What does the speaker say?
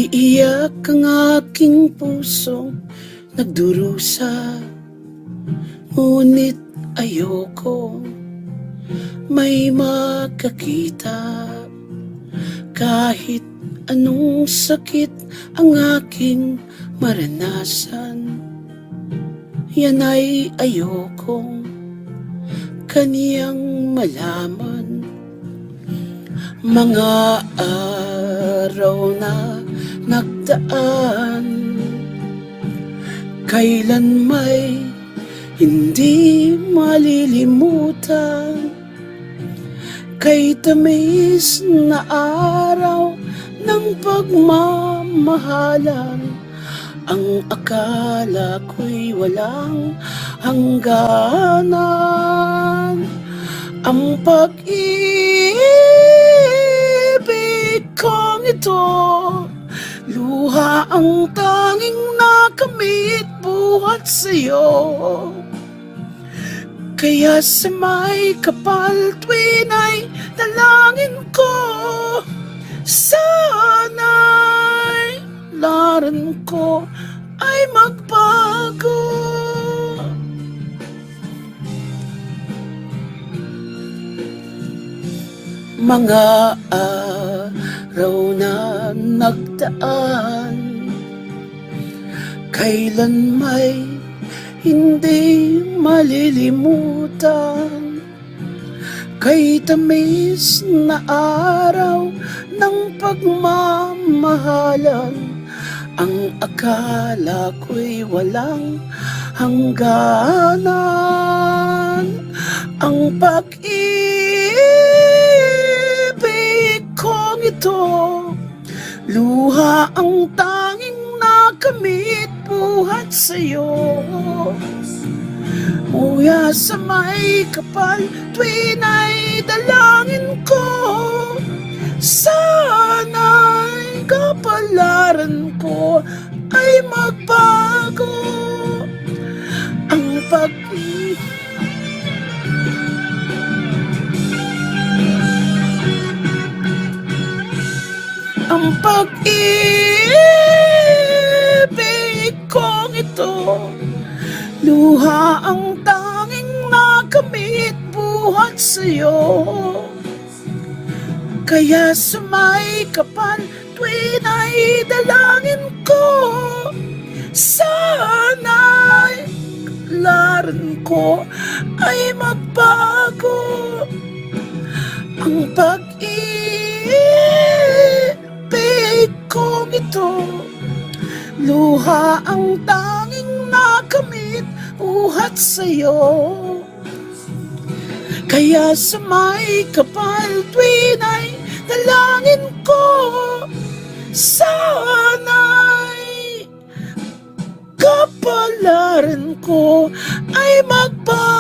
Iiyak ang aking pusong nagdurusa, ngunit ayoko may makakita. Kahit anong sakit ang aking maranasan, yan ay ayokong kaniyang malaman. Mga araw na nagdaan, kailan may hindi malilimutan. Kay tamis na araw ng pagmamahalan, ang akala ko'y walang hangganan. Ang pag-ibig kong ito, luha ang tanging nakamit buhat sa'yo. Kaya sa may kapal tuwin ay dalangin ko, sana'y laran ko ay magbago. Mga araw na nagdaan, kailan may hindi malilimutan. Kay tamis na araw ng pagmamahalan, ang akala ko'y walang hangganan. Ang pag-ibig kong ito, luha ang tanging nakamit buhat sa'yo. Mula sa may kapal tuwin ay dalangin ko, sana'y kapalaran ko ay magbago. Ang pag-ibig kong ito, luha ang tanging nakamit buhat sa'yo. Kaya sa may kapal tuwin ay dalangin ko, sana'y laran ko ay magbago. Ang pag-ibig kong ito, luha ang tanging nakamit buhat sa'yo. Kaya sa may kapal tuwin ay dalangin ko, sana'y kapalaran ko ay magbago.